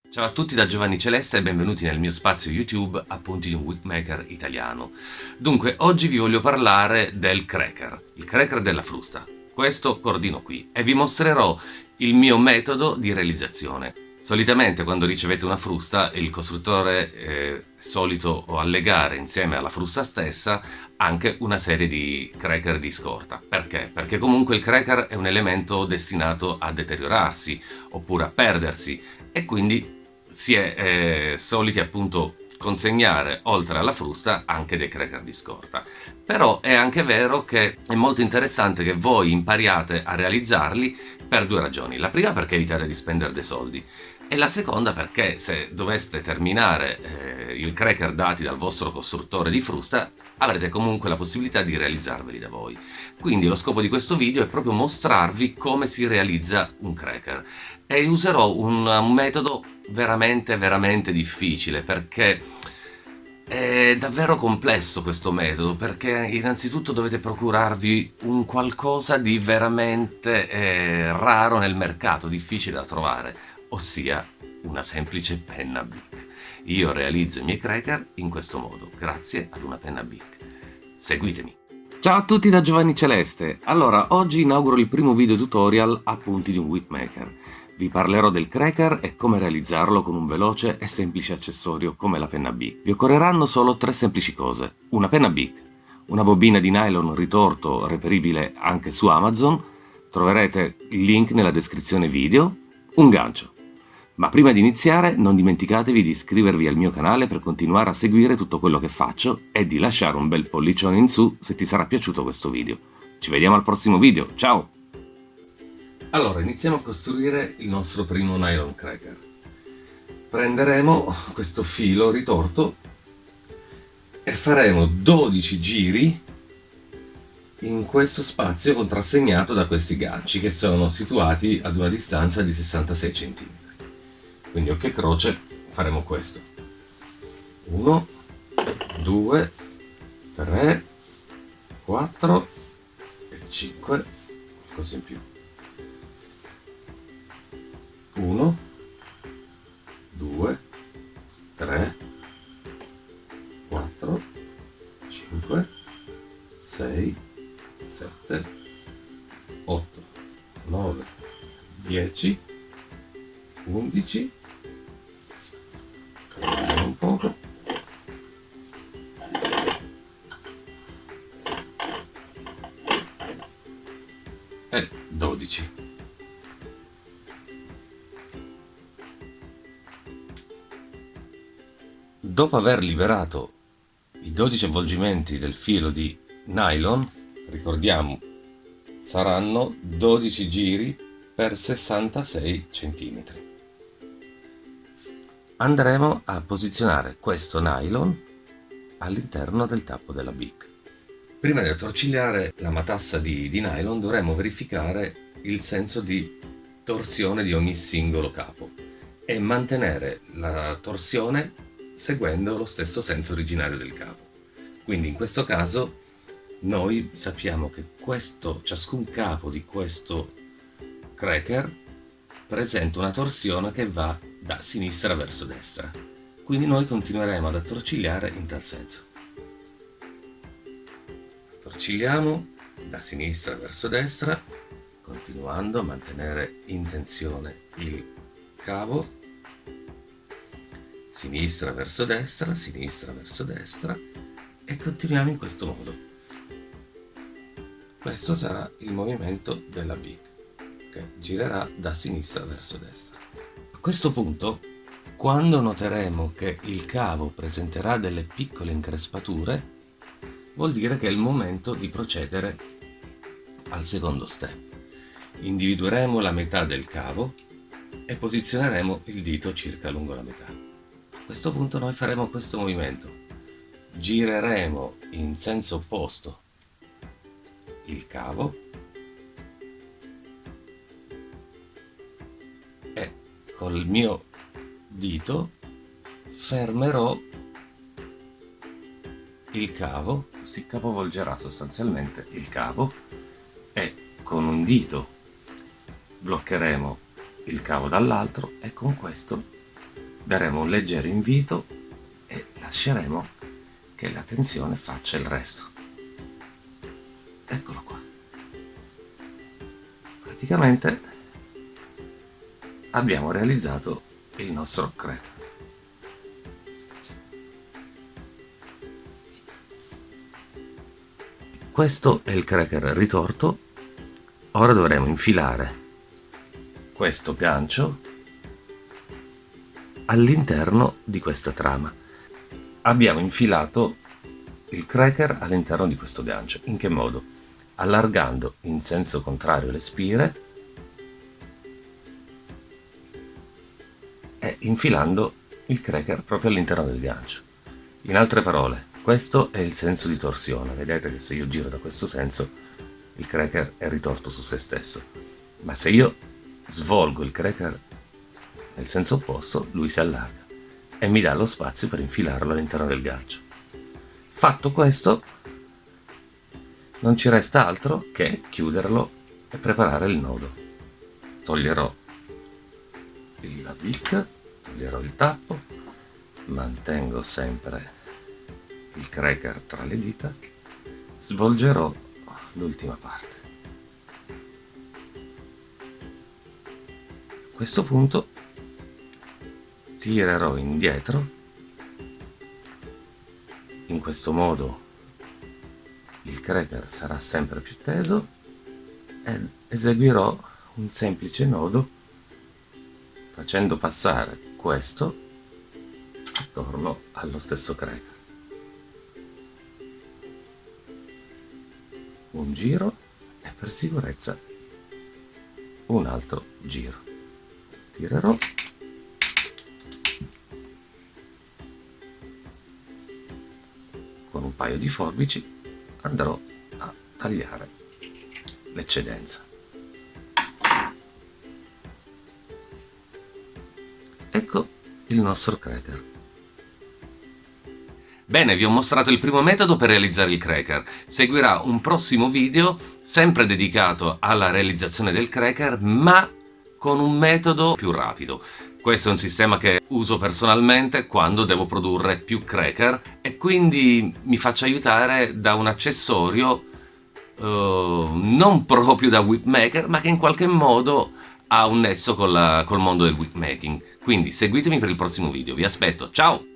Ciao a tutti da Giovanni Celeste e benvenuti nel mio spazio YouTube Appunti di un Whipmaker italiano. Dunque, oggi vi voglio parlare del cracker, il cracker della frusta. Questo cordino qui e vi mostrerò il mio metodo di realizzazione. Solitamente quando ricevete una frusta il costruttore è solito allegare insieme alla frusta stessa anche una serie di cracker di scorta. Perché? Perché comunque il cracker è un elemento destinato a deteriorarsi oppure a perdersi e quindi si è soliti appunto consegnare oltre alla frusta anche dei cracker di scorta. Però è anche vero che è molto interessante che voi impariate a realizzarli per due ragioni. La prima perché evitate di spendere dei soldi e la seconda perché se doveste terminare i cracker dati dal vostro costruttore di frusta avrete comunque la possibilità di realizzarveli da voi. Quindi lo scopo di questo video è proprio mostrarvi come si realizza un cracker e userò un metodo veramente difficile perché è davvero complesso questo metodo, perché innanzitutto dovete procurarvi un qualcosa di veramente raro nel mercato, difficile da trovare, ossia una semplice penna Bic. Io realizzo i miei cracker in questo modo, grazie ad una penna Bic. Seguitemi. Ciao a tutti da Giovanni Celeste. Allora, oggi inauguro il primo video tutorial Appunti di un Whipmaker. Vi parlerò del cracker e come realizzarlo con un veloce e semplice accessorio come la penna Bic. Vi occorreranno solo tre semplici cose: una penna Bic, una bobina di nylon ritorto reperibile anche su Amazon, troverete il link nella descrizione video, un gancio. Ma prima di iniziare non dimenticatevi di iscrivervi al mio canale per continuare a seguire tutto quello che faccio e di lasciare un bel pollicione in su se ti sarà piaciuto questo video. Ci vediamo al prossimo video, ciao! Allora, iniziamo a costruire il nostro primo nylon cracker. Prenderemo questo filo ritorto e faremo 12 giri in questo spazio contrassegnato da questi ganci che sono situati ad una distanza di 66 cm. Quindi occhio e croce faremo questo. 1, 2, 3, 4 e 5, così in più. 1, 2, 3, 4, 5, 6, 7, 8, 9, 10, 11, vediamo un poco, e 12. Dopo aver liberato i 12 avvolgimenti del filo di nylon, ricordiamo, saranno 12 giri per 66 cm. Andremo a posizionare questo nylon all'interno del tappo della Bic. Prima di attorcigliare la matassa di nylon dovremo verificare il senso di torsione di ogni singolo capo e mantenere la torsione seguendo lo stesso senso originario del capo. Quindi in questo caso noi sappiamo che ciascun capo di questo cracker presenta una torsione che va da sinistra verso destra. Quindi noi continueremo ad attorcigliare in tal senso. Attorcigliamo da sinistra verso destra, continuando a mantenere in tensione il cavo, sinistra verso destra e continuiamo in questo modo. Questo sarà il movimento della Bic che girerà da sinistra verso destra. A questo punto, quando noteremo che il cavo presenterà delle piccole increspature, vuol dire che è il momento di procedere al secondo step. Individueremo la metà del cavo e posizioneremo il dito circa lungo la metà. A questo punto noi faremo questo movimento, gireremo in senso opposto il cavo e col mio dito fermerò il cavo, si capovolgerà sostanzialmente il cavo e con un dito bloccheremo il cavo dall'altro e con questo daremo un leggero invito e lasceremo che la tensione faccia il resto. Eccolo qua. Praticamente abbiamo realizzato il nostro cracker. Questo è il cracker ritorto. Ora dovremo infilare questo gancio all'interno di questa trama. Abbiamo infilato il cracker all'interno di questo gancio. In che modo? Allargando in senso contrario le spire e infilando il cracker proprio all'interno del gancio. In altre parole, questo è il senso di torsione. Vedete che se io giro da questo senso, il cracker è ritorto su se stesso. Ma se io svolgo il cracker nel senso opposto, lui si allarga e mi dà lo spazio per infilarlo all'interno del gancio. Fatto questo, non ci resta altro che chiuderlo e preparare il nodo. Toglierò la bic, toglierò il tappo, mantengo sempre il cracker tra le dita, svolgerò l'ultima parte. A questo punto tirerò indietro. In questo modo il cracker sarà sempre più teso e eseguirò un semplice nodo facendo passare questo attorno allo stesso cracker. Un giro e per sicurezza un altro giro. Tirerò con un paio di forbici, andrò a tagliare l'eccedenza. Ecco il nostro cracker. Bene, vi ho mostrato il primo metodo per realizzare il cracker. Seguirà un prossimo video sempre dedicato alla realizzazione del cracker, ma con un metodo più rapido. Questo è un sistema che uso personalmente quando devo produrre più cracker e quindi mi faccio aiutare da un accessorio non proprio da whipmaker, ma che in qualche modo ha un nesso col mondo del whipmaking. Quindi seguitemi per il prossimo video, vi aspetto, ciao!